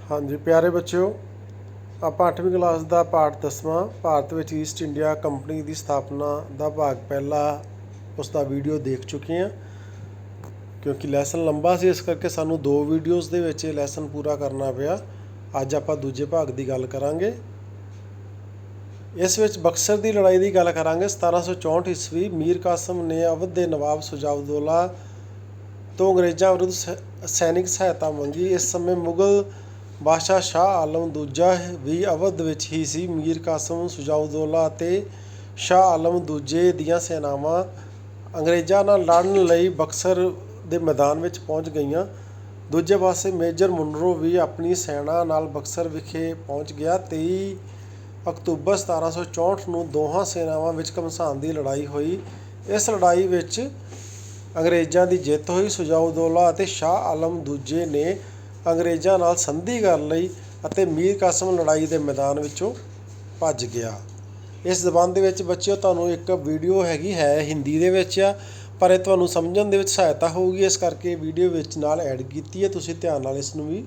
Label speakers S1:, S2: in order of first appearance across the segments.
S1: हाँ जी प्यारे बच्चों, आप 8वीं क्लास का पाठ 10वां भारत में ईस्ट इंडिया कंपनी की स्थापना का भाग पहला उसका वीडियो देख चुके हैं। क्योंकि लैसन लंबा से इस करके सानू 2 वीडियोज़ दे विच लैसन पूरा करना पिया। अज आप दूजे भाग की गल करांगे। इस विच बक्सर की लड़ाई की गल करांगे। 1764 ईस्वी मीर कासिम ने अवध के नवाब सुजाउद्दौला तो अंग्रेज़ों विरुद्ध सैनिक सहायता मंगी। इस समय मुगल बादशाह शाह आलम दूजा भी अवध विच ही सी। मीर कासिम सुजाउद्दौला ते शाह आलम दूजे दियां सेनावां अंग्रेज़ों नाल लड़न लई बक्सर दे मैदान विच पहुँच गईयां। दूजे पासे मेजर मुनरो भी अपनी सेना नाल बक्सर विखे पहुँच गया। 23 अक्तूबर 1764 ਨੂੰ ਦੋਹਾਂ सेनावां विच घमसान की लड़ाई हुई। इस लड़ाई विच अंग्रेज़ों की जित हुई। सुजाउद्दौला ਅਤੇ शाह आलम दूजे ने अंग्रेज़ों नाल संधि कर लई ਅਤੇ मीर कासिम लड़ाई के मैदान विचों भज गया। इस संबंध विच बच्चों तुहानूं एक वीडियो हैगी है हिंदी दे विच आ, पर ਇਹ ਤੁਹਾਨੂੰ समझण दे विच सहायता होगी, इस करके वीडियो विच नाल ऐड कीती है। तुसीं ध्यान नाल इस नूं भी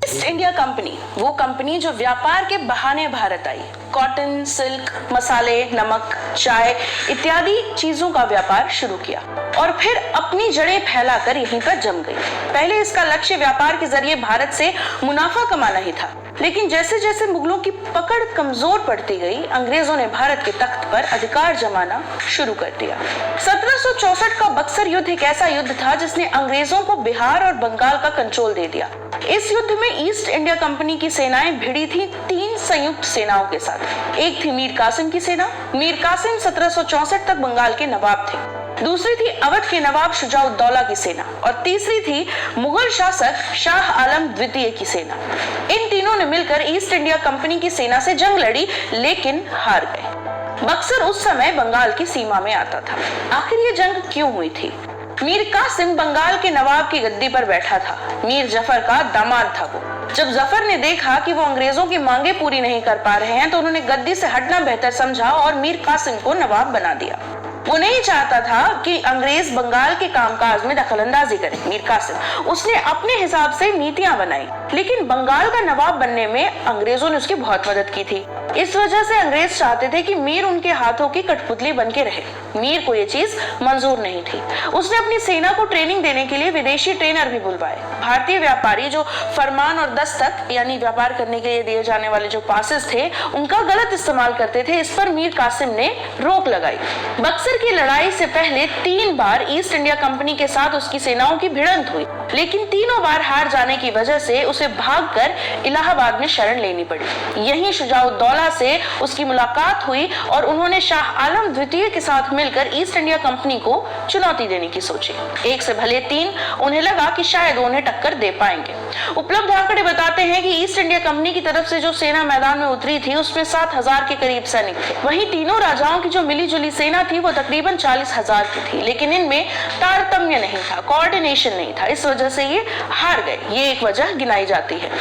S2: ईस्ट इंडिया कंपनी वो कंपनी जो व्यापार के बहाने भारत आई। कॉटन, सिल्क, मसाले, नमक, चाय इत्यादि चीजों का व्यापार शुरू किया और फिर अपनी जड़ें फैलाकर यहीं पर जम गई। पहले इसका लक्ष्य व्यापार के जरिए भारत से मुनाफा कमाना ही था, लेकिन जैसे जैसे मुगलों की पकड़ कमजोर पड़ती गई, अंग्रेजों ने भारत के तख्त पर अधिकार जमाना शुरू कर दिया। 1764 का बक्सर युद्ध एक ऐसा युद्ध था जिसने अंग्रेजों को बिहार और बंगाल का कंट्रोल दे दिया। इस युद्ध में ईस्ट इंडिया कंपनी की सेनाएं भिड़ी थी 3 संयुक्त सेनाओं के साथ। एक थी मीर कासिम की सेना। मीर कासिम 1764 तक बंगाल के नवाब थे। दूसरी थी अवध के नवाब शुजाउद्दौला की सेना और तीसरी थी मुगल शासक शाह आलम द्वितीय की सेना। इन तीनों ने मिलकर ईस्ट इंडिया कंपनी की सेना से जंग लड़ी, लेकिन हार गए। बक्सर उस समय बंगाल की सीमा में आता था। आखिर ये जंग क्यों हुई थी? मीर कासिम बंगाल के नवाब की गद्दी पर बैठा था। मीर जफर का दामाद था वो। जब जफर ने देखा कि वो अंग्रेजों की मांगे पूरी नहीं कर पा रहे हैं, तो उन्होंने गद्दी से हटना बेहतर समझा और मीर कासिम को नवाब बना दिया। वो नहीं चाहता था कि अंग्रेज बंगाल के कामकाज में दखलंदाजी करें। मीर कासिम उसने अपने हिसाब से नीतियां बनाई, लेकिन बंगाल का नवाब बनने में अंग्रेजों ने उसकी बहुत मदद की थी। इस वजह से अंग्रेज चाहते थे कि मीर उनके हाथों की कठपुतली बन के रहे। मीर को ये चीज मंजूर नहीं थी। उसने अपनी सेना को ट्रेनिंग देने के लिए विदेशी ट्रेनर भी बुलवाए। भारतीय व्यापारी जो फरमान और दस्तक यानी व्यापार करने के लिए दिए जाने वाले जो पासेस थे, उनका गलत इस्तेमाल करते थे। इस पर मीर कासिम ने रोक लगाई। बक्सर की लड़ाई से पहले 3 बार ईस्ट इंडिया कंपनी के साथ उसकी सेनाओं की भिड़ंत हुई, लेकिन तीनों बार हार जाने की वजह से उसे भागकर इलाहाबाद में शरण लेनी पड़ी। यहीं शुजाउद्दौला से उसकी मुलाकात हुई और उन्होंने शाह आलम द्वितीय के साथ मिलकर ईस्ट इंडिया कंपनी को चुनौती देने की सोची। 1 से भले 3 उन्हें लगा कि शायद उन्हें टक्कर दे पाएंगे। उपलब्ध आंकड़े बताते हैं कि ईस्ट इंडिया कंपनी की तरफ से जो सेना मैदान में उतरी थी, उसमें 7000 के करीब सैनिक थे। वहीं तीनों राजाओं की जो मिली जुली सेना थी, वो तकरीबन 40,000 की थी, लेकिन इनमें तारतम्य नहीं था, कोऑर्डिनेशन नहीं था। इस वजह से ये हार गए। ये एक वजह गिनाई जाती है।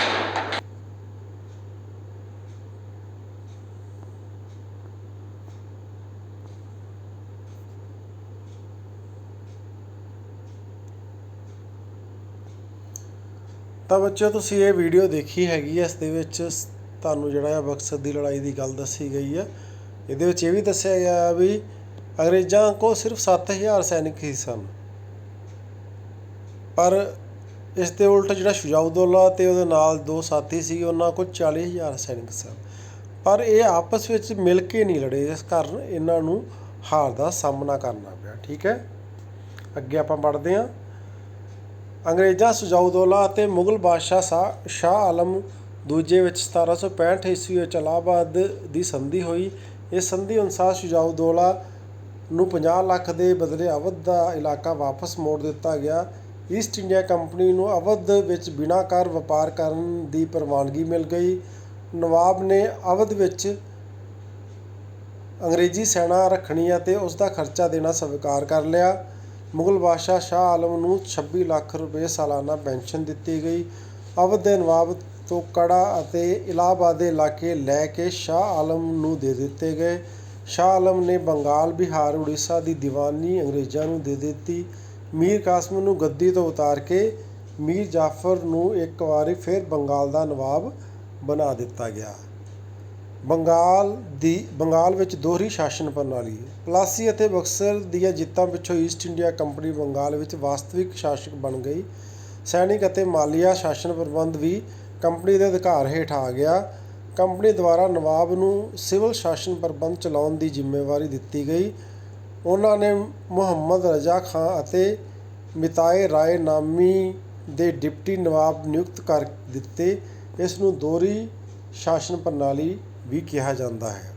S1: ਤਾਂ ਬੱਚਿਓ ਤੁਸੀਂ ਇਹ ਵੀਡੀਓ ਦੇਖੀ ਹੈਗੀ ਹੈ। ਇਸ ਦੇ ਵਿੱਚ ਤੁਹਾਨੂੰ ਜਿਹੜਾ ਬਕਸਰ ਦੀ ਲੜਾਈ ਦੀ ਗੱਲ ਦੱਸੀ ਗਈ ਹੈ। ਇਹਦੇ ਵਿੱਚ ਇਹ ਵੀ ਦੱਸਿਆ ਗਿਆ ਵੀ ਅੰਗਰੇਜ਼ਾਂ ਕੋਲ ਸਿਰਫ 7000 ਸੈਨਿਕ ਹੀ ਸਨ, ਪਰ ਇਸ ਦੇ ਉਲਟ ਜਿਹੜਾ ਸ਼ੁਜਾਉद्दौला ਅਤੇ ਉਹਦੇ ਨਾਲ 2 ਸਾਥੀ ਸੀ, ਉਹਨਾਂ ਕੋਲ 40000 ਸੈਨਿਕ ਸਨ। ਪਰ ਇਹ ਆਪਸ ਵਿੱਚ ਮਿਲ ਕੇ ਨਹੀਂ ਲੜੇ, ਇਸ ਕਾਰਨ ਇਹਨਾਂ ਨੂੰ ਹਾਰ ਦਾ ਸਾਹਮਣਾ ਕਰਨਾ ਪਿਆ। ਠੀਕ ਹੈ, ਅੱਗੇ ਆਪਾਂ ਪੜ੍ਹਦੇ ਹਾਂ। अंग्रेज़ों सुजाउद्दौला ਅਤੇ मुगल बादशाह शाह आलम दूजे ਵਿੱਚ 1765 ਈਸਵੀ ਵਿੱਚ ਇਲਾਹਾਬਾਦ ਦੀ ਸੰਧੀ ਹੋਈ। ਇਸ ਸੰਧੀ ਅਨੁਸਾਰ ਸੁਜਾਉद्दौला ਨੂੰ 50 ਲੱਖ ਦੇ ਬਦਲੇ ਅਵਧ ਦਾ ਇਲਾਕਾ ਵਾਪਸ ਮੋੜ ਦਿੱਤਾ ਗਿਆ। ਈਸਟ ਇੰਡੀਆ ਕੰਪਨੀ ਨੂੰ ਅਵਧ ਵਿੱਚ ਬਿਨਾਂ ਕਰ ਵਪਾਰ ਕਰਨ ਦੀ ਪ੍ਰਵਾਨਗੀ ਮਿਲ ਗਈ। ਨਵਾਬ ਨੇ ਅਵਧ ਵਿੱਚ ਅੰਗਰੇਜ਼ੀ ਸੈਨਾ ਰੱਖਣੀ ਅਤੇ ਉਸ ਦਾ ਖਰਚਾ ਦੇਣਾ ਸਵੀਕਾਰ ਕਰ ਲਿਆ। ਮੁਗਲ ਬਾਦਸ਼ਾਹ ਸ਼ਾਹ ਆਲਮ ਨੂੰ 26 ਲੱਖ ਰੁਪਏ ਸਾਲਾਨਾ ਪੈਨਸ਼ਨ ਦਿੱਤੀ ਗਈ। ਅਵਧ ਦੇ ਨਵਾਬ ਤੋਂ ਕੜਾ ਅਤੇ ਇਲਾਹਾਬਾਦ ਦੇ ਇਲਾਕੇ ਲੈ ਕੇ ਸ਼ਾਹ ਆਲਮ ਨੂੰ ਦੇ ਦਿੱਤੇ ਗਏ। ਸ਼ਾਹ ਆਲਮ ਨੇ ਬੰਗਾਲ, ਬਿਹਾਰ, ਉੜੀਸਾ ਦੀ ਦੀਵਾਨੀ ਅੰਗਰੇਜ਼ਾਂ ਨੂੰ ਦੇ ਦਿੱਤੀ। ਮੀਰ ਕਾਸਿਮ ਨੂੰ ਗੱਦੀ ਤੋਂ ਉਤਾਰ ਕੇ ਮੀਰ ਜਾਫਰ ਨੂੰ ਇੱਕ ਵਾਰੀ ਫਿਰ ਬੰਗਾਲ ਦਾ ਨਵਾਬ ਬਣਾ ਦਿੱਤਾ ਗਿਆ। ਬੰਗਾਲ ਵਿੱਚ ਦੋਹਰੀ ਸ਼ਾਸਨ ਪ੍ਰਣਾਲੀ। ਪਲਾਸੀ ਅਤੇ ਬਕਸਰ ਦੀਆਂ ਜਿੱਤਾਂ ਪਿੱਛੋਂ ਈਸਟ ਇੰਡੀਆ ਕੰਪਨੀ ਬੰਗਾਲ ਵਿੱਚ ਵਾਸਤਵਿਕ ਸ਼ਾਸਕ ਬਣ ਗਈ। ਸੈਨਿਕ ਅਤੇ ਮਾਲੀਆ ਸ਼ਾਸਨ ਪ੍ਰਬੰਧ ਵੀ ਕੰਪਨੀ ਦੇ ਅਧਿਕਾਰ ਹੇਠ ਆ ਗਿਆ। ਕੰਪਨੀ ਦੁਆਰਾ ਨਵਾਬ ਨੂੰ ਸਿਵਲ ਸ਼ਾਸਨ ਪ੍ਰਬੰਧ ਚਲਾਉਣ ਦੀ ਜ਼ਿੰਮੇਵਾਰੀ ਦਿੱਤੀ ਗਈ। ਉਹਨਾਂ ਨੇ ਮੁਹੰਮਦ ਰਜ਼ਾ ਖਾਂ ਅਤੇ ਮਿਤਾਏ ਰਾਏ ਨਾਮੀ ਦੇ ਡਿਪਟੀ ਨਵਾਬ ਨਿਯੁਕਤ ਕਰ ਦਿੱਤੇ। ਇਸ ਨੂੰ ਦੋਹਰੀ ਸ਼ਾਸਨ ਪ੍ਰਣਾਲੀ ਵੀ ਕਿਹਾ ਜਾਂਦਾ ਹੈ।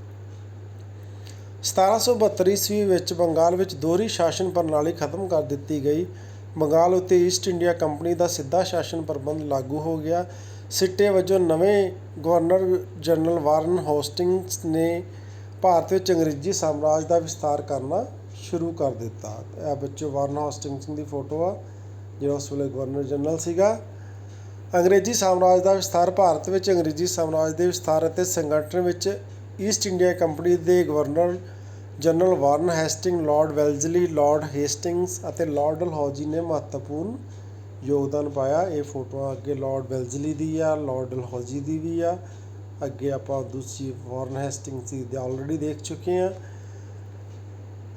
S1: 1772 ਈਸਵੀ ਵਿੱਚ ਬੰਗਾਲ ਵਿੱਚ ਦੋਹਰੀ ਸ਼ਾਸਨ ਪ੍ਰਣਾਲੀ ਖਤਮ ਕਰ ਦਿੱਤੀ ਗਈ। ਬੰਗਾਲ ਉੱਤੇ ਈਸਟ ਇੰਡੀਆ ਕੰਪਨੀ ਦਾ ਸਿੱਧਾ ਸ਼ਾਸਨ ਪ੍ਰਬੰਧ ਲਾਗੂ ਹੋ ਗਿਆ। ਸਿੱਟੇ ਵਜੋਂ ਨਵੇਂ ਗਵਰਨਰ ਜਨਰਲ ਵਾਰਨ ਹੋਸਟਿੰਗਸ ਨੇ ਭਾਰਤ ਵਿੱਚ ਅੰਗਰੇਜ਼ੀ ਸਾਮਰਾਜ ਦਾ ਵਿਸਥਾਰ ਕਰਨਾ ਸ਼ੁਰੂ ਕਰ ਦਿੱਤਾ। ਇਹ ਬੱਚੋ ਵਾਰਨ ਹੋਸਟਿੰਗਸ ਦੀ ਫੋਟੋ ਆ, ਜਿਹੜਾ ਉਸ ਵੇਲੇ ਗਵਰਨਰ ਜਨਰਲ ਸੀਗਾ। ਅੰਗਰੇਜ਼ੀ ਸਾਮਰਾਜ ਦਾ ਵਿਸਥਾਰ। ਭਾਰਤ ਵਿੱਚ ਅੰਗਰੇਜ਼ੀ ਸਾਮਰਾਜ ਦੇ ਵਿਸਥਾਰ ਅਤੇ ਸੰਗਠਨ ਵਿੱਚ ਈਸਟ ਇੰਡੀਆ ਕੰਪਨੀ ਦੇ ਗਵਰਨਰ ਜਨਰਲ ਵਾਰਨ Hasting, Lord Wellesley, Lord Hastings ਅਤੇ ਲਾਰਡ ਡਲਹੌਜ਼ੀ ਨੇ ਮਹੱਤਵਪੂਰਨ ਯੋਗਦਾਨ ਪਾਇਆ। ਇਹ ਫੋਟੋਆਂ ਅੱਗੇ ਲਾਰਡ ਵੈਲਜ਼ਲੀ ਦੀ ਆ, ਲਾਰਡ ਡਲਹੌਜ਼ੀ ਦੀ ਵੀ ਆ। ਅੱਗੇ ਆਪਾਂ ਦੂਸਰੀ ਵਾਰਨ ਹੈਸਟਿੰਗਸ ਦੀ ਆਲਰੇਡੀ ਦੇਖ ਚੁੱਕੇ ਹਾਂ।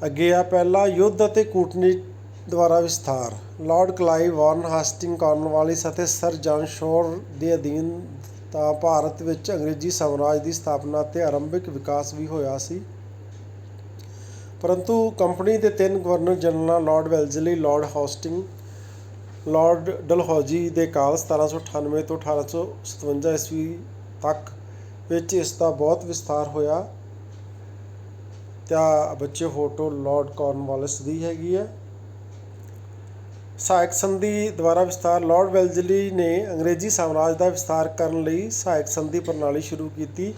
S1: ਅੱਗੇ ਆ ਪਹਿਲਾ ਯੁੱਧ ਅਤੇ ਕੂਟਨੀਤੀ ਦੁਆਰਾ ਵਿਸਥਾਰ। ਲਾਰਡ ਕਲਾਈਵ, ਵਾਰਨ ਹਾਸਟਿੰਗ, ਕਾਰਨਵਾਲਿਸ ਅਤੇ ਸਰ ਜਾਨ ਸ਼ੋਰ ਦੇ ਅਧੀਨ ਤਾਂ ਭਾਰਤ ਵਿੱਚ ਅੰਗਰੇਜ਼ੀ ਸਾਮਰਾਜ ਦੀ ਸਥਾਪਨਾ ਅਤੇ ਆਰੰਭਿਕ ਵਿਕਾਸ ਵੀ ਹੋਇਆ ਸੀ। ਪਰੰਤੂ ਕੰਪਨੀ ਦੇ 3 ਗਵਰਨਰ ਜਨਰਲਾਂ lord Wellesley, lord Hasting, lord Dalhousie ਦੇ ਕਾਲ 1798 ਤੋਂ 1857 ਈਸਵੀ ਤੱਕ ਵਿੱਚ ਇਸ ਦਾ ਬਹੁਤ ਵਿਸਥਾਰ ਹੋਇਆ। ਤਾਂ ਬੱਚੇ ਫੋਟੋ ਲਾਰਡ ਕਾਰਨਵਾਲਿਸ ਦੀ ਹੈਗੀ ਹੈ। ਸਹਾਇਕ ਸੰਧੀ ਦੁਆਰਾ ਵਿਸਥਾਰ। ਲਾਰਡ ਵੈਲਜ਼ਲੀ ਨੇ ਅੰਗਰੇਜ਼ੀ ਸਾਮਰਾਜ ਦਾ ਵਿਸਥਾਰ ਕਰਨ ਲਈ ਸਹਾਇਕ ਸੰਧੀ ਪ੍ਰਣਾਲੀ ਸ਼ੁਰੂ ਕੀਤੀ।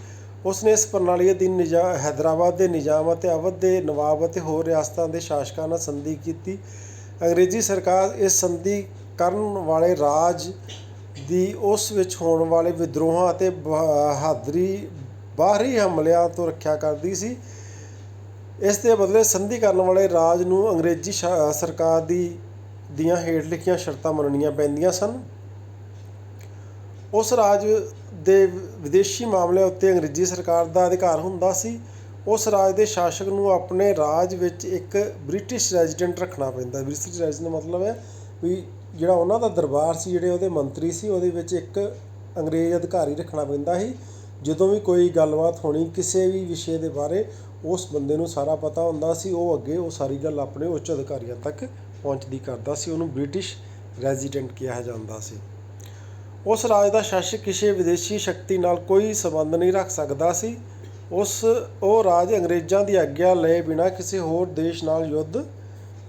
S1: ਉਸ ਨੇ ਇਸ ਪ੍ਰਣਾਲੀ ਅਧੀਨ ਹੈਦਰਾਬਾਦ ਦੇ ਨਿਜ਼ਾਮ ਅਤੇ ਅਵਧ ਦੇ ਨਵਾਬ ਅਤੇ ਹੋਰ ਰਿਆਸਤਾਂ ਦੇ ਸ਼ਾਸਕਾਂ ਨਾਲ ਸੰਧੀ ਕੀਤੀ। ਅੰਗਰੇਜ਼ੀ ਸਰਕਾਰ ਇਸ ਸੰਧੀ ਕਰਨ ਵਾਲੇ ਰਾਜ ਦੀ ਉਸ ਵਿੱਚ ਹੋਣ ਵਾਲੇ ਵਿਦਰੋਹਾਂ ਅਤੇ ਬਾਹਰੀ ਹਮਲਿਆਂ ਤੋਂ ਰੱਖਿਆ ਕਰਦੀ ਸੀ। ਇਸ ਦੇ ਬਦਲੇ ਸੰਧੀ ਕਰਨ ਵਾਲੇ ਰਾਜ ਨੂੰ ਅੰਗਰੇਜ਼ੀ ਸਰਕਾਰ ਦੀਆਂ ਹੇਠ ਲਿਖੀਆਂ ਸ਼ਰਤਾਂ ਮੰਨਣੀਆਂ ਪੈਂਦੀਆਂ ਸਨ। ਉਸ ਰਾਜ ਦੇ ਵਿਦੇਸ਼ੀ ਮਾਮਲਿਆਂ ਉੱਤੇ ਅੰਗਰੇਜ਼ੀ ਸਰਕਾਰ ਦਾ ਅਧਿਕਾਰ ਹੁੰਦਾ ਸੀ। ਉਸ ਰਾਜ ਦੇ ਸ਼ਾਸਕ ਨੂੰ ਆਪਣੇ ਰਾਜ ਵਿੱਚ ਇੱਕ ਬ੍ਰਿਟਿਸ਼ ਰੈਜ਼ੀਡੈਂਟ ਰੱਖਣਾ ਪੈਂਦਾ। ਬ੍ਰਿਟਿਸ਼ ਰੈਜ਼ੀਡੈਂਟ ਮਤਲਬ ਹੈ ਵੀ ਜਿਹੜਾ ਉਹਨਾਂ ਦਾ ਦਰਬਾਰ ਸੀ, ਜਿਹੜੇ ਉਹਦੇ ਮੰਤਰੀ ਸੀ, ਉਹਦੇ ਵਿੱਚ ਇੱਕ ਅੰਗਰੇਜ਼ ਅਧਿਕਾਰੀ ਰੱਖਣਾ ਪੈਂਦਾ ਸੀ। ਜਦੋਂ ਵੀ ਕੋਈ ਗੱਲਬਾਤ ਹੋਣੀ ਕਿਸੇ ਵੀ ਵਿਸ਼ੇ ਦੇ ਬਾਰੇ, ਉਸ ਬੰਦੇ ਨੂੰ ਸਾਰਾ ਪਤਾ ਹੁੰਦਾ ਸੀ। ਉਹ ਅੱਗੇ ਉਹ ਸਾਰੀ ਗੱਲ ਆਪਣੇ ਉੱਚ ਅਧਿਕਾਰੀਆਂ ਤੱਕ ਪਹੁੰਚਦੀ ਕਰਦਾ ਸੀ। ਉਹਨੂੰ ਬ੍ਰਿਟਿਸ਼ ਰੈਜ਼ੀਡੈਂਟ ਕਿਹਾ ਜਾਂਦਾ ਸੀ। ਉਸ ਰਾਜ ਦਾ ਸ਼ਾਸਕ ਕਿਸੇ ਵਿਦੇਸ਼ੀ ਸ਼ਕਤੀ ਨਾਲ ਕੋਈ ਸੰਬੰਧ ਨਹੀਂ ਰੱਖ ਸਕਦਾ ਸੀ। ਉਹ ਰਾਜ ਅੰਗਰੇਜ਼ਾਂ ਦੀ ਆਗਿਆ ਲਏ ਬਿਨਾਂ ਕਿਸੇ ਹੋਰ ਦੇਸ਼ ਨਾਲ ਯੁੱਧ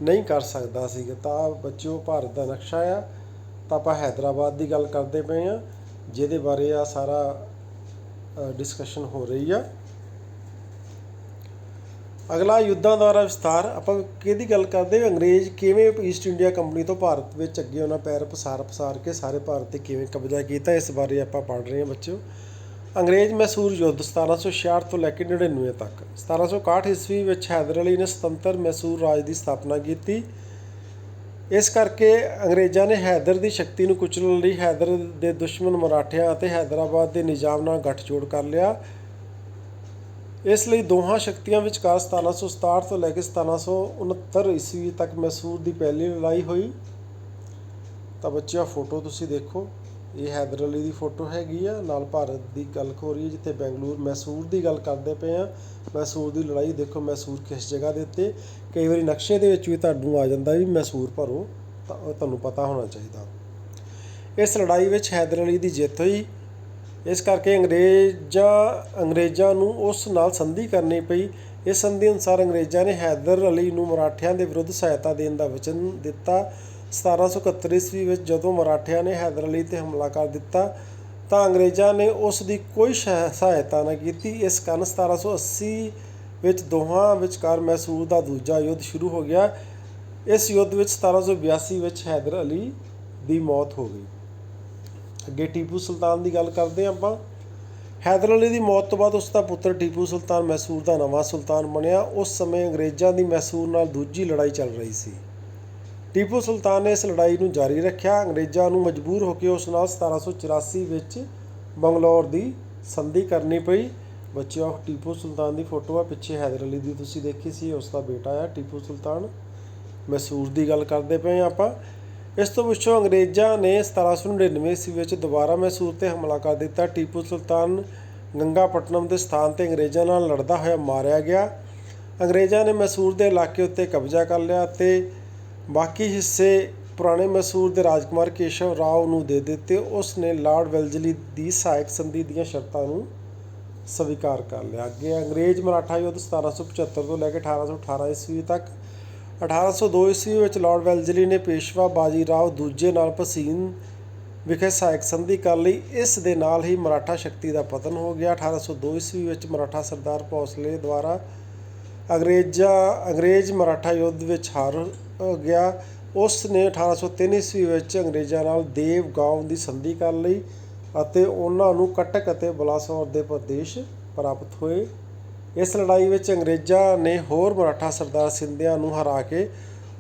S1: ਨਹੀਂ ਕਰ ਸਕਦਾ ਸੀ। ਤਾਂ ਬੱਚਿਓ ਭਾਰਤ ਦਾ ਨਕਸ਼ਾ ਆ। ਤਾਂ ਆਪਾਂ ਹੈਦਰਾਬਾਦ ਦੀ ਗੱਲ ਕਰਦੇ ਪਏ ਹਾਂ, ਜਿਹਦੇ ਬਾਰੇ ਆ ਸਾਰਾ ਡਿਸਕਸ਼ਨ ਹੋ ਰਹੀ ਆ। ਅਗਲਾ ਯੁੱਧਾਂ ਦੁਆਰਾ ਵਿਸਥਾਰ। ਆਪਾਂ ਕਿਹਦੀ ਗੱਲ ਕਰਦੇ? ਅੰਗਰੇਜ਼ ਕਿਵੇਂ ਈਸਟ ਇੰਡੀਆ ਕੰਪਨੀ ਤੋਂ ਭਾਰਤ ਵਿੱਚ ਅੱਗੇ ਉਹਨਾਂ ਪੈਰ ਪਸਾਰ ਕੇ ਸਾਰੇ ਭਾਰਤ 'ਤੇ ਕਿਵੇਂ ਕਬਜ਼ਾ ਕੀਤਾ, ਇਸ ਬਾਰੇ ਆਪਾਂ ਪੜ੍ਹ ਰਹੇ ਹਾਂ ਬੱਚਿਓ। ਅੰਗਰੇਜ਼ ਮੈਸੂਰ ਯੁੱਧ 1766 ਤੋਂ ਲੈ ਕੇ 99 ਤੱਕ। 1761 ਈਸਵੀ ਵਿੱਚ ਹੈਦਰ ਅਲੀ ਨੇ ਸੁਤੰਤਰ ਮੈਸੂਰ ਰਾਜ ਦੀ ਸਥਾਪਨਾ ਕੀਤੀ। ਇਸ ਕਰਕੇ ਅੰਗਰੇਜ਼ਾਂ ਨੇ ਹੈਦਰ ਦੀ ਸ਼ਕਤੀ ਨੂੰ ਕੁਚਲਣ ਲਈ ਹੈਦਰ ਦੇ ਦੁਸ਼ਮਣ ਮਰਾਠਿਆਂ ਅਤੇ ਹੈਦਰਾਬਾਦ ਦੇ ਨਿਜ਼ਾਮ ਨਾਲ ਗੱਠਜੋੜ ਕਰ ਲਿਆ। ਇਸ ਲਈ ਦੋਹਾਂ ਸ਼ਕਤੀਆਂ ਵਿਚਕਾਰ 1767 ਤੋਂ ਲੈ ਕੇ 1769 ਈਸਵੀ ਤੱਕ ਮੈਸੂਰ ਦੀ ਪਹਿਲੀ ਲੜਾਈ ਹੋਈ। ਤਾਂ ਬੱਚਿਓ ਫੋਟੋ ਤੁਸੀਂ ਦੇਖੋ, ਇਹ ਹੈਦਰ ਅਲੀ ਦੀ ਫੋਟੋ ਹੈਗੀ ਆ। ਨਾਲ ਭਾਰਤ ਦੀ ਗੱਲ ਹੋ ਰਹੀ ਹੈ, ਜਿੱਥੇ ਬੈਂਗਲੁਰੂ ਮੈਸੂਰ ਦੀ ਗੱਲ ਕਰਦੇ ਪਏ ਹਾਂ। ਮੈਸੂਰ ਦੀ ਲੜਾਈ ਦੇਖੋ, ਮੈਸੂਰ ਕਿਸ ਜਗ੍ਹਾ ਦੇ ਉੱਤੇ। ਕਈ ਵਾਰੀ ਨਕਸ਼ੇ ਦੇ ਵਿੱਚ ਵੀ ਤੁਹਾਨੂੰ ਆ ਜਾਂਦਾ ਵੀ ਮੈਸੂਰ ਭਰੋ, ਤਾਂ ਤੁਹਾਨੂੰ ਪਤਾ ਹੋਣਾ ਚਾਹੀਦਾ। ਇਸ ਲੜਾਈ ਵਿੱਚ ਹੈਦਰ ਅਲੀ ਦੀ ਜਿੱਤ ਹੋਈ। ਇਸ ਕਰਕੇ ਅੰਗਰੇਜ਼ਾਂ ਨੂੰ ਉਸ ਨਾਲ ਸੰਧੀ ਕਰਨੀ ਪਈ। ਇਸ ਸੰਧੀ ਅਨੁਸਾਰ ਅੰਗਰੇਜ਼ਾਂ ਨੇ ਹੈਦਰ ਅਲੀ ਨੂੰ ਮਰਾਠਿਆਂ ਦੇ ਵਿਰੁੱਧ ਸਹਾਇਤਾ ਦੇਣ ਦਾ ਵਚਨ ਦਿੱਤਾ। 1771 ਈਸਵੀ ਵਿੱਚ ਜਦੋਂ ਮਰਾਠਿਆਂ ਨੇ ਹੈਦਰ ਅਲੀ 'ਤੇ ਹਮਲਾ ਕਰ ਦਿੱਤਾ ਤਾਂ ਅੰਗਰੇਜ਼ਾਂ ਨੇ ਉਸ ਦੀ ਕੋਈ ਸਹਾਇਤਾ ਨਾ ਕੀਤੀ। ਇਸ ਕਾਰਨ 1780 ਵਿੱਚ ਦੋਹਾਂ ਵਿਚਕਾਰ ਮੈਸੂਰ ਦਾ ਦੂਜਾ ਯੁੱਧ ਸ਼ੁਰੂ ਹੋ ਗਿਆ। ਇਸ ਯੁੱਧ ਵਿੱਚ 1782 ਵਿੱਚ ਹੈਦਰ ਅਲੀ ਦੀ ਮੌਤ ਹੋ ਗਈ। ਅੱਗੇ ਟੀਪੂ ਸੁਲਤਾਨ ਦੀ ਗੱਲ ਕਰਦੇ ਹਾਂ ਆਪਾਂ। ਹੈਦਰ ਅਲੀ ਦੀ ਮੌਤ ਤੋਂ ਬਾਅਦ ਉਸ ਦਾ ਪੁੱਤਰ ਟੀਪੂ ਸੁਲਤਾਨ ਮੈਸੂਰ ਦਾ ਨਵਾਂ ਸੁਲਤਾਨ ਬਣਿਆ। ਉਸ ਸਮੇਂ ਅੰਗਰੇਜ਼ਾਂ ਦੀ ਮੈਸੂਰ ਨਾਲ ਦੂਜੀ ਲੜਾਈ ਚੱਲ ਰਹੀ ਸੀ। ਟੀਪੂ ਸੁਲਤਾਨ ਨੇ ਇਸ ਲੜਾਈ ਨੂੰ ਜਾਰੀ ਰੱਖਿਆ। ਅੰਗਰੇਜ਼ਾਂ ਨੂੰ ਮਜਬੂਰ ਹੋ ਕੇ ਉਸ ਨਾਲ 1784 ਵਿੱਚ ਬੰਗਲੌਰ ਦੀ ਸੰਧੀ ਕਰਨੀ ਪਈ। ਬੱਚਿਓ ਟੀਪੂ ਸੁਲਤਾਨ ਦੀ ਫੋਟੋ ਆ ਪਿੱਛੇ, ਹੈਦਰ ਅਲੀ ਦੀ ਤੁਸੀਂ ਦੇਖੀ ਸੀ, ਉਸ ਦਾ ਬੇਟਾ ਆ ਟੀਪੂ ਸੁਲਤਾਨ। ਮੈਸੂਰ ਦੀ ਗੱਲ ਕਰਦੇ ਪਏ ਹਾਂ ਆਪਾਂ। ਇਸ ਤੋਂ ਪਿੱਛੋਂ ਅੰਗਰੇਜ਼ਾਂ ਨੇ 1799 ਈਸਵੀ ਵਿੱਚ ਦੁਬਾਰਾ ਮੈਸੂਰ 'ਤੇ ਹਮਲਾ ਕਰ ਦਿੱਤਾ। ਟੀਪੂ ਸੁਲਤਾਨ ਗੰਗਾਪਟਨਮ ਦੇ ਸਥਾਨ 'ਤੇ ਅੰਗਰੇਜ਼ਾਂ ਨਾਲ ਲੜਦਾ ਹੋਇਆ ਮਾਰਿਆ ਗਿਆ। ਅੰਗਰੇਜ਼ਾਂ ਨੇ ਮੈਸੂਰ ਦੇ ਇਲਾਕੇ ਉੱਤੇ ਕਬਜ਼ਾ ਕਰ ਲਿਆ ਅਤੇ ਬਾਕੀ ਹਿੱਸੇ ਪੁਰਾਣੇ ਮੈਸੂਰ ਦੇ ਰਾਜਕੁਮਾਰ ਕੇਸ਼ਵ ਰਾਓ ਨੂੰ ਦੇ ਦਿੱਤੇ। ਉਸ ਨੇ ਲਾਰਡ ਵੈਲਜ਼ਲੀ ਦੀ ਸਹਾਇਕ ਸੰਧੀ ਦੀਆਂ ਸ਼ਰਤਾਂ ਨੂੰ ਸਵੀਕਾਰ ਕਰ ਲਿਆ। ਅੱਗੇ ਅੰਗਰੇਜ਼ ਮਰਾਠਾ ਯੁੱਧ 1775 ਤੋਂ ਲੈ ਕੇ 1818 ਈਸਵੀ ਤੱਕ। 1802 ਈਸਵੀ ਵਿੱਚ ਲਾਰਡ ਵੈਲਜ਼ਲੀ ਨੇ ਪੇਸ਼ਵਾ ਬਾਜੀ ਰਾਓ ਦੂਜੇ ਨਾਲ ਭਸੀਨ ਵਿਖੇ ਸਹਾਇਕ ਸੰਧੀ ਕਰ ਲਈ। ਇਸ ਦੇ ਨਾਲ ਹੀ ਮਰਾਠਾ ਸ਼ਕਤੀ ਦਾ ਪਤਨ ਹੋ ਗਿਆ। 1802 ਈਸਵੀ ਵਿੱਚ ਮਰਾਠਾ ਸਰਦਾਰ ਭੋਸਲੇ ਦੁਆਰਾ ਅੰਗਰੇਜ਼ ਮਰਾਠਾ ਯੁੱਧ ਵਿੱਚ ਹਾਰ ਗਿਆ। ਉਸ ਨੇ 1803 ਈਸਵੀ ਵਿੱਚ ਅੰਗਰੇਜ਼ਾਂ ਨਾਲ ਦੇਵ ਗਾਓਂ ਦੀ ਸੰਧੀ ਕਰ ਲਈ ਅਤੇ ਉਹਨਾਂ ਨੂੰ ਕਟਕ ਅਤੇ ਬਲਾਸੌਰ ਦੇ ਪ੍ਰਦੇਸ਼ ਪ੍ਰਾਪਤ ਹੋਏ। ਇਸ ਲੜਾਈ ਵਿੱਚ ਅੰਗਰੇਜ਼ਾਂ ਨੇ ਹੋਰ ਮਰਾਠਾ ਸਰਦਾਰ ਸਿੰਧੀਆ ਨੂੰ ਹਰਾ ਕੇ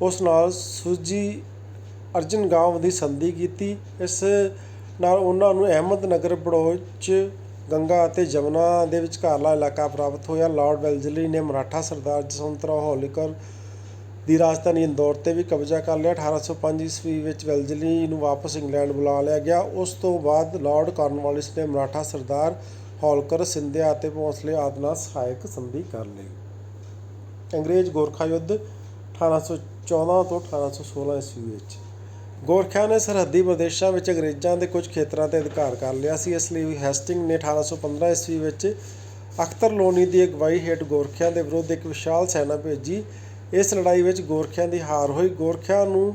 S1: ਉਸ ਨਾਲ ਸੁਜੀ ਅਰਜਨ ਗਾਂਵ ਦੀ ਸੰਧੀ ਕੀਤੀ। ਇਸ ਨਾਲ ਉਹਨਾਂ ਨੂੰ ਅਹਿਮਦਨਗਰ, ਬੜੌਚ, ਗੰਗਾ ਅਤੇ ਜਮਨਾ ਦੇ ਵਿਚਕਾਰਲਾ ਇਲਾਕਾ ਪ੍ਰਾਪਤ ਹੋਇਆ। ਲਾਰਡ ਵੈਲਜ਼ਲੀ ਨੇ ਮਰਾਠਾ ਸਰਦਾਰ ਜਸਵੰਤਰਾਓ ਹੋਲਕਰ ਦੀ ਰਾਜਧਾਨੀ ਇੰਦੌਰ 'ਤੇ ਵੀ ਕਬਜ਼ਾ ਕਰ ਲਿਆ। 1805 ਈਸਵੀ ਵਿੱਚ ਵੈਲਜ਼ਲੀ ਨੂੰ ਵਾਪਸ ਇੰਗਲੈਂਡ ਬੁਲਾ ਲਿਆ ਗਿਆ। ਉਸ ਤੋਂ ਬਾਅਦ ਲਾਰਡ ਕਾਰਨਵਾਲਿਸ ਨੇ ਮਰਾਠਾ ਸਰਦਾਰ ਹੋਲਕਰ, ਸਿੰਧੀਆ ਅਤੇ ਭੋਸਲੇ ਆਦਿ ਨਾਲ ਸਹਾਇਕ ਸੰਧੀ ਕਰ ਲਈ। ਅੰਗਰੇਜ਼ ਗੋਰਖਾ ਯੁੱਧ 1814 ਤੋਂ 1816 ਈਸਵੀ ਵਿੱਚ। ਗੋਰਖਿਆਂ ਨੇ ਸਰਹੱਦੀ ਪ੍ਰਦੇਸ਼ਾਂ ਵਿੱਚ ਅੰਗਰੇਜ਼ਾਂ ਦੇ ਕੁਝ ਖੇਤਰਾਂ 'ਤੇ ਅਧਿਕਾਰ ਕਰ ਲਿਆ ਸੀ। ਇਸ ਲਈ ਹੈਸਟਿੰਗ ਨੇ 1815 ਈਸਵੀ ਵਿੱਚ ਅਖਤਰ ਲੋਨੀ ਦੀ ਅਗਵਾਈ ਹੇਠ ਗੋਰਖਿਆਂ ਦੇ ਵਿਰੁੱਧ ਇੱਕ ਵਿਸ਼ਾਲ ਸੈਨਾ ਭੇਜੀ। ਇਸ ਲੜਾਈ ਵਿੱਚ ਗੋਰਖਿਆਂ ਦੀ ਹਾਰ ਹੋਈ। ਗੋਰਖਿਆਂ ਨੂੰ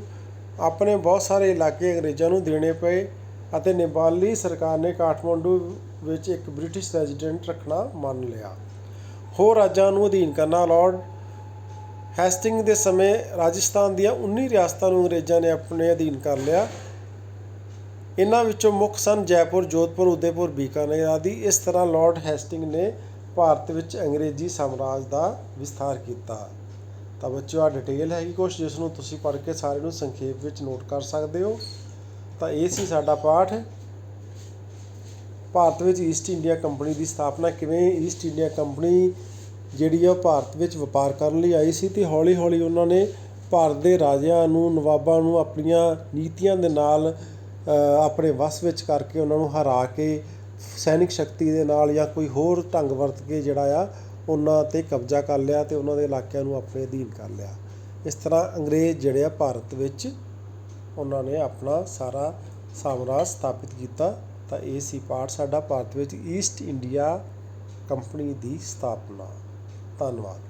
S1: ਆਪਣੇ ਬਹੁਤ ਸਾਰੇ ਇਲਾਕੇ ਅੰਗਰੇਜ਼ਾਂ ਨੂੰ ਦੇਣੇ ਪਏ ਅਤੇ ਨੇਪਾਲੀ ਸਰਕਾਰ ਨੇ ਕਾਠਮਾਂਡੂ ਵਿੱਚ ਇੱਕ ਬ੍ਰਿਟਿਸ਼ ਰੈਜ਼ੀਡੈਂਟ ਰੱਖਣਾ ਮੰਨ ਲਿਆ। ਹੋਰ ਰਾਜਾਂ ਨੂੰ ਅਧੀਨ ਕਰਨਾ। ਲਾਰਡ ਹੈਸਟਿੰਗ ਦੇ ਸਮੇਂ ਰਾਜਸਥਾਨ ਦੀਆਂ 19 ਰਿਆਸਤਾਂ ਨੂੰ ਅੰਗਰੇਜ਼ਾਂ ਨੇ ਆਪਣੇ ਅਧੀਨ ਕਰ ਲਿਆ। ਇਹਨਾਂ ਵਿੱਚੋਂ ਮੁੱਖ ਸਨ ਜੈਪੁਰ, ਜੋਧਪੁਰ, ਉਦੈਪੁਰ, ਬੀਕਾਨੇਰ ਆਦਿ। ਇਸ ਤਰ੍ਹਾਂ ਲਾਰਡ ਹੈਸਟਿੰਗ ਨੇ ਭਾਰਤ ਵਿੱਚ ਅੰਗਰੇਜ਼ੀ ਸਾਮਰਾਜ ਦਾ ਵਿਸਥਾਰ ਕੀਤਾ। ਤਾਂ ਬੱਚਿਓ ਆਹ ਡਿਟੇਲ ਹੈਗੀ ਕੁਛ, ਜਿਸ ਨੂੰ ਤੁਸੀਂ ਪੜ੍ਹ ਕੇ ਸਾਰੇ ਨੂੰ ਸੰਖੇਪ ਵਿੱਚ ਨੋਟ ਕਰ ਸਕਦੇ ਹੋ। ਤਾਂ ਇਹ ਸੀ ਸਾਡਾ ਪਾਠ, ਭਾਰਤ ਵਿੱਚ ਈਸਟ ਇੰਡੀਆ ਕੰਪਨੀ ਦੀ ਸਥਾਪਨਾ। ਕਿਵੇਂ ਈਸਟ ਇੰਡੀਆ ਕੰਪਨੀ ਜਿਹੜੀ ਆ ਭਾਰਤ ਵਿੱਚ ਵਪਾਰ ਕਰਨ ਲਈ ਆਈ ਸੀ ਅਤੇ ਹੌਲੀ ਹੌਲੀ ਉਹਨਾਂ ਨੇ ਭਾਰਤ ਦੇ ਰਾਜਿਆਂ ਨੂੰ, ਨਵਾਬਾਂ ਨੂੰ ਆਪਣੀਆਂ ਨੀਤੀਆਂ ਦੇ ਨਾਲ ਆਪਣੇ ਵੱਸ ਵਿੱਚ ਕਰਕੇ ਉਹਨਾਂ ਨੂੰ ਹਰਾ ਕੇ ਸੈਨਿਕ ਸ਼ਕਤੀ ਦੇ ਨਾਲ ਜਾਂ ਕੋਈ ਹੋਰ ਢੰਗ ਵਰਤ ਕੇ ਜਿਹੜਾ ਆ ਉਹਨਾਂ 'ਤੇ ਕਬਜ਼ਾ ਕਰ ਲਿਆ ਅਤੇ ਉਹਨਾਂ ਦੇ ਇਲਾਕਿਆਂ ਨੂੰ ਆਪਣੇ ਅਧੀਨ ਕਰ ਲਿਆ। ਇਸ ਤਰ੍ਹਾਂ ਅੰਗਰੇਜ਼ ਜਿਹੜੇ ਆ ਭਾਰਤ ਵਿੱਚ ਉਹਨਾਂ ਨੇ ਆਪਣਾ ਸਾਰਾ ਸਾਮਰਾਜ ਸਥਾਪਿਤ ਕੀਤਾ। ਤਾਂ ਇਹ ਸੀ ਪਾਠ ਸਾਡਾ, ਭਾਰਤ ਵਿੱਚ ਈਸਟ ਇੰਡੀਆ ਕੰਪਨੀ ਦੀ ਸਥਾਪਨਾ। ਧੰਨਵਾਦ।